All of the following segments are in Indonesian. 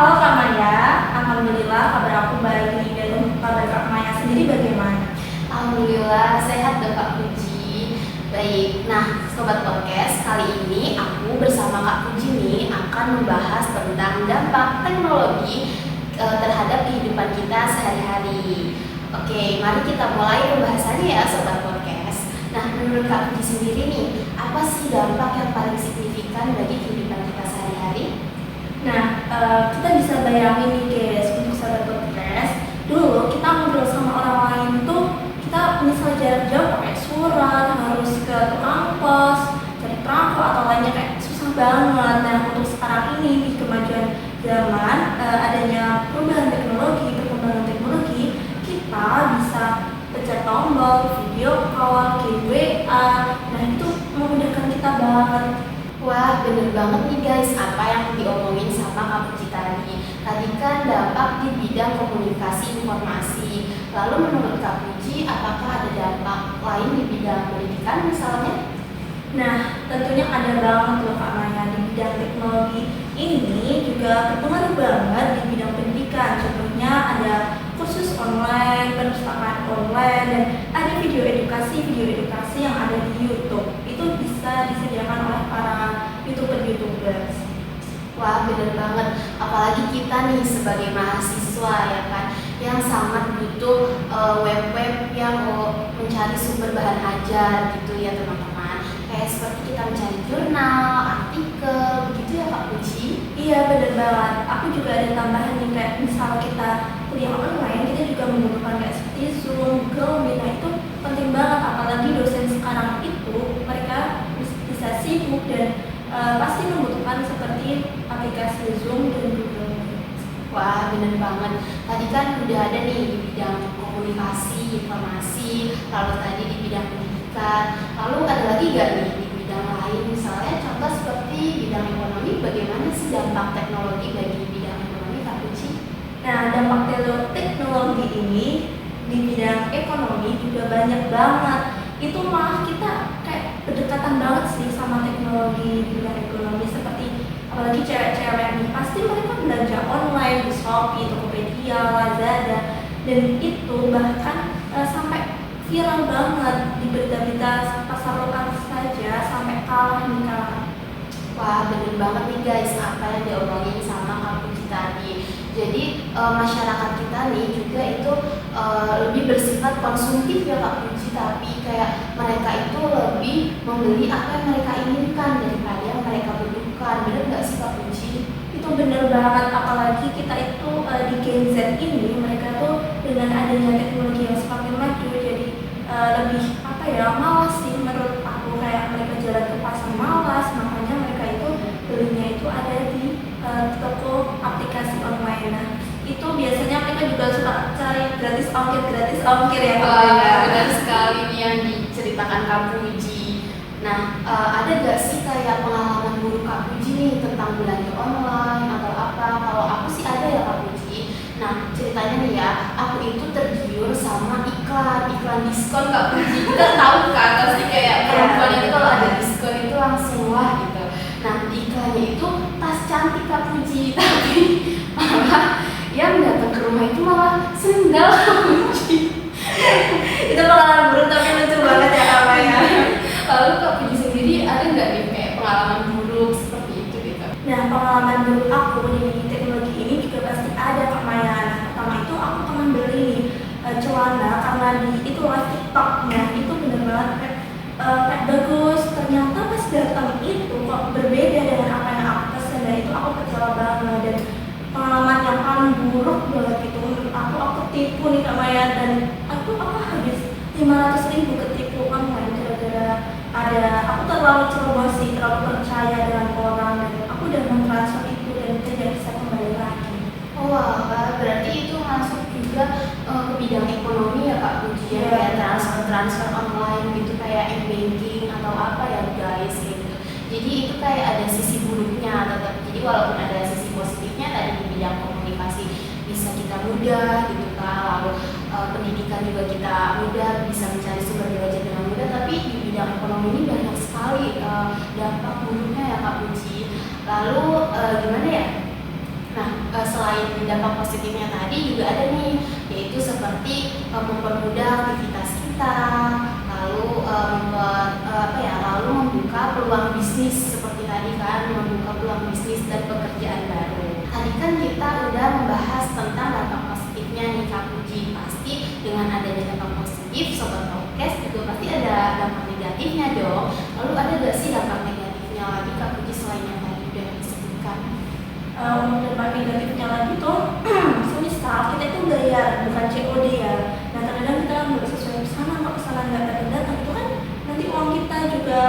Halo Kak Maya, Alhamdulillah kabar aku baik dan kabar Kak Maya sendiri bagaimana? Alhamdulillah sehat dong Kak Puji. Baik, nah Sobat Podcast, kali ini aku bersama Kak Puji nih akan membahas tentang dampak teknologi terhadap kehidupan kita sehari-hari. Oke, mari kita mulai pembahasannya ya Sobat Podcast. Nah, menurut Kak Puji sendiri nih, apa sih dampak yang paling signifikan bagi kehidupan kita sehari-hari? Nah, kita bisa bayangin nih guys, untuk sahabat podcast, dulu kita ngobrol sama orang lain tuh kita misal jarak jauh pakai surat, harus ke tukang pos, cari perangko atau lainnya kayak susah banget. Nah, untuk sekarang ini di kemajuan zaman, adanya perubahan teknologi, perkembangan teknologi, kita bisa pencet tombol, video call, kirim WA. Nah, itu memudahkan kita banget. Wah, bener banget nih guys, apa yang diomongin sama Kak Puji tadi. Tadi kan dampak di bidang komunikasi informasi. Lalu menurut Kak Puji, apakah ada dampak lain di bidang pendidikan misalnya? Nah, tentunya ada banget loh Kak Maya di bidang teknologi ini juga berpengaruh banget di bidang pendidikan. Contohnya ada kursus online, perpustakaan online, dan ada video edukasi yang ada di YouTube. Itu bisa disediakan oleh para YouTubers. Wah, bener banget. Apalagi kita nih sebagai mahasiswa ya kan, yang sangat butuh web-web yang mencari sumber bahan ajar gitu ya teman-teman. Kayak seperti kita mencari jurnal, artikel, begitu ya Kak Puji. Iya benar banget. Aku juga ada tambahan nih kayak misal kita kuliah online, kita juga membutuhkan kayak seperti Zoom, Google Meet. Nah itu penting banget. Apalagi dosen sekarang itu mereka bisa sibuk dan pasti membutuhkan seperti aplikasi Zoom dan Google Meet. Wah, bener banget. Tadi kan udah ada nih di bidang komunikasi, informasi, lalu tadi di bidang pendidikan. Lalu ada lagi gak nih di bidang lain? Misalnya contoh seperti bidang ekonomi, bagaimana sih dampak teknologi bagi bidang ekonomi, Kak Puji? Nah, dampak teknologi ini di bidang ekonomi juga banyak banget. Itu malah kita kayak berdekatan banget sih sama teknologi di bidang ekonomi, seperti apalagi cewek-cewek nih, pasti mereka belanja online di Shopee, Tokopedia, Lazada, dan itu bahkan sampai viral banget di berita-berita pasar lokal saja sampai kalah nih kalah. Wah, bener banget nih guys apa yang diomongin sama Kak Puji tadi. Jadi masyarakat kita nih juga itu lebih bersifat konsumtif ya Kak Puji, tapi kayak mereka itu lebih membeli apa yang mereka inginkan daripada yang mereka butuhkan. Bener nggak sih Kak Puji? Itu bener banget, apalagi kita itu di Gen Z ini, mereka tuh dengan adanya teknologi yang semakin maju jadi lebih apa ya, malas sih menurut aku. Kayak mereka jalan ke pasar malas, makanya mereka itu belinya itu ada di toko aplikasi online. Nah itu biasanya mereka juga suka cari gratis ongkir ya. Benar sekali nih yang diceritakan Kak Puji. Nah, ada gak sih kayak pengalaman buruk Kak Puji nih tentang belanja online atau apa? Kalau aku sih ada ya Kak Puji. Nah, ceritanya nih ya, aku itu tergiur sama iklan diskon Kak Puji. Kita tahu kan, pasti kayak perempuan itu kalau ada diskon itu langsung wah gitu. Nah, iklannya itu tas cantik Kak Puji, tapi malah yang datang ke rumah itu malah sendal Kak Puji. Itu pengalaman buruk tapi lucu banget ya Kak Maya. Lalu Kak Puji sendiri ada nggak nih kayak pengalaman buruk seperti itu gitu? Nah, pengalaman buruk aku di teknologi ini juga pasti ada Kak Maya. Nah, pertama itu aku pernah beli celana karena di itu live TikTok. Nah, itu bener banget kayak bagus. Ternyata pas datang itu kok berbeda dengan apa yang aku pesan, dan itu aku kecewa banget. Dan pengalaman yang paling buruk banget itu menurut aku tipu nih Kak Maya, dan aku habis 500.000 ketipu online gara-gara aku terlalu ceroboh sih, terlalu percaya dengan orang, dan aku udah mentransfer itu dan tidak bisa kembali lagi. Oh wah, berarti itu masuk juga ke bidang ekonomi ya Kak Puji ya, Iya. kayak transfer online gitu, kayak m-banking atau apa ya guys gitu. Jadi itu kayak ada sisi buruknya tetap. Jadi walaupun ada sisi positifnya tadi di bidang komunikasi bisa kita mudah gitu kan, lalu pendidikan juga kita mudah bisa mencari sumber belajar dengan mudah, tapi di bidang ekonomi ini banyak sekali dampak buruknya ya Kak Puji. Lalu gimana ya? Nah, selain dampak positifnya tadi juga ada nih, yaitu seperti mempermudah aktivitas kita, lalu lalu membuka peluang bisnis seperti tadi kan, membuka peluang bisnis dan pekerjaan baru. Tadi kan kita udah membahas tentang dampak positifnya nih Kak Puji. Pasti dengan adanya dampak positif, sobat podcast juga pasti ada dampak negatifnya dong. Lalu ada gak sih dampak negatifnya lagi Kak Puji selain yang tadi udah disebutkan? Dampak negatifnya lagi tuh semisal kita itu bayar bukan COD ya. Nah terkadang kita nggak sesuai pesanan, kok pesanan nggak datang itu kan nanti uang kita juga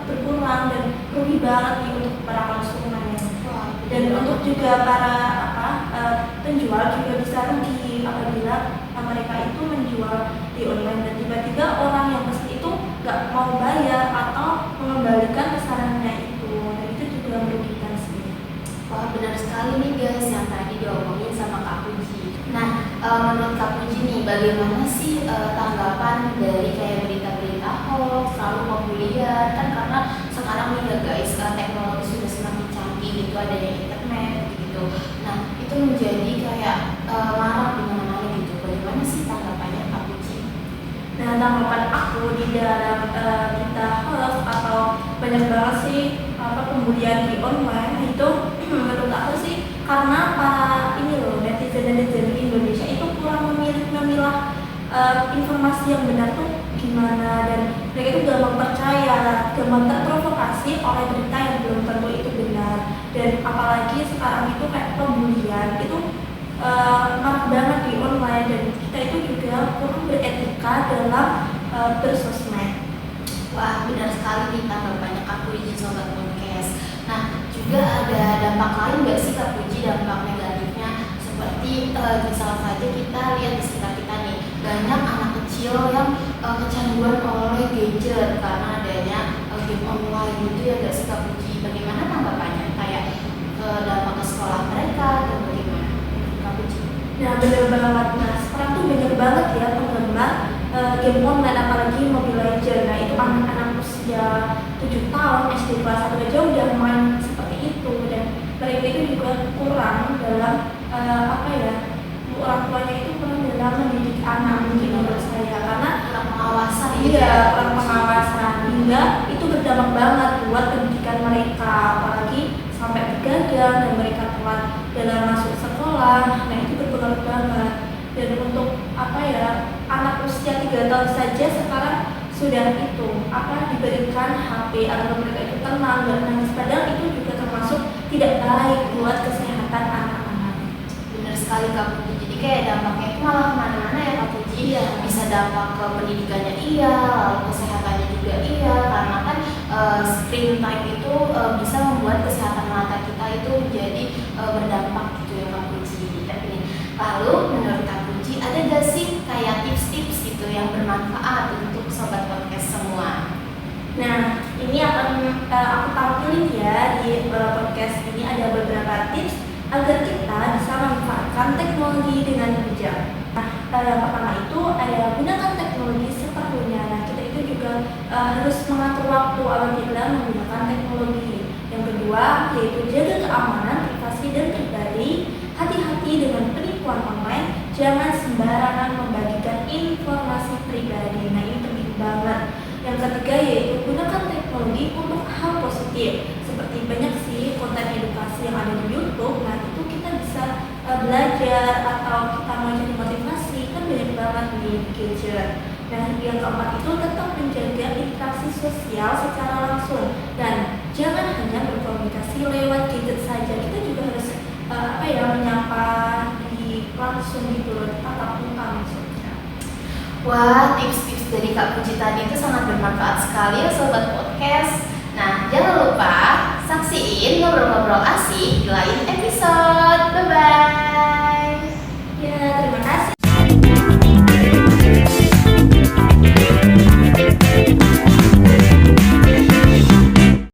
berkurang dan rugi banget nih untuk para konsumen ya. Dan untuk juga para penjual juga bisa rugi apabila mereka itu menjual di online dan tiba-tiba orang yang pesen itu nggak mau bayar atau mengembalikan pesanannya itu, dan itu juga merugikan sih. Wah, benar sekali nih guys yang tadi diomongin sama Kak Puji. Nah, menurut Kak Puji nih, bagaimana sih tanggapan dari kayak berita-berita hoax selalu populer kan, karena sekarang nih ya guys, teknologi sudah semakin canggih gitu, adanya internet gitu. Nah, itu menjadi kayak marak di mana-mana gitu. Bagaimana sih tanggapannya Kak Puji? Nah, tanggapan aku di dalam berita hoax atau banyak banget sih pembulian di online itu menurut aku sih karena para netizen di Indonesia itu kurang memilah informasi yang benar tuh gimana, dan mereka itu gampang percaya, gampang terprovokasi oleh berita yang belum tentu itu benar. Dan apalagi sekarang itu kayak pembulian itu marak banget di online, dan kita itu juga kurang beretika dalam bersosmed. Wah, benar sekali nih tanggapannya Kak Puji sobat podcast. Nah, juga ada dampak lain nggak sih Kak Puji, dampak negatifnya? Seperti misalnya saja kita lihat di sekitar kita nih, banyak anak kecil yang kecanduan oleh gadget karena adanya game online gitu ya nggak sih Kak Puji? Bagaimana tanggapannya? Kayak dampak ke sekolah mereka dan bagaimana Kak Puji? Nah, bener banget. Nah, sekarang tuh banyak banget ya penggemar game online, apalagi Mobile Legends. Nah, itu anak-anak usia 7 tahun SD kelas 1 aja udah main seperti itu, dan mereka itu juga kurang dalam orang tuanya itu kurang dalam mendidik anak mungkin menurut saya, karena Kurang pengawasan kurang pengawasan, hingga itu berdampak banget buat pendidikan mereka, apalagi sampai begadang dan mereka telat dalam masuk sekolah. Nah, itu berpengaruh banget. Dan untuk anak usia 3 tahun saja sekarang sudah diberikan HP agar mereka itu tenang dan nangis, padahal itu juga termasuk tidak baik buat kesehatan anak-anak. Benar sekali Kak Puji. Jadi kayak dampaknya itu malah kemana-mana ya Kak Puji. Iya. Bisa dampak ke pendidikannya iya, lalu kesehatannya juga iya, karena kan screen time itu bisa membuat kesehatan mata kita itu menjadi berdampak gitu ya Kak Puji. Lalu menurut Kak Puji ada gak sih kayak tips-tips gitu yang bermanfaat untuk sobat podcast semua? Nah, ini akan aku tampilin ya di podcast ini, ada beberapa tips agar kita bisa memanfaatkan teknologi dengan bijak. Nah, yang pertama itu ada gunakan teknologi seperlunya. Nah, kita itu juga harus mengatur waktu apabila menggunakan teknologi. Yang kedua yaitu jaga keamanan, privasi dan pribadi. Hati-hati dengan penipuan online, jangan sembarangan membagikan informasi pribadi. Nah, ini penting banget. Yang ketiga yaitu gunakan teknologi untuk hal positif, seperti banyak sih konten edukasi yang ada di YouTube. Nah, itu kita bisa belajar atau kita mau jadi motivasi, kan banyak banget di gadget. Dan yang keempat itu tetap menjaga interaksi sosial secara langsung, dan jangan hanya berkomunikasi lewat gadget saja. Kita juga harus menyapa di langsung gitu loh, tatap muka maksudnya. Wah, tips-tips dari Kak Puji tadi itu sangat bermanfaat sekali ya sobat podcast. Nah, jangan lupa saksiin ngobrol-ngobrol asik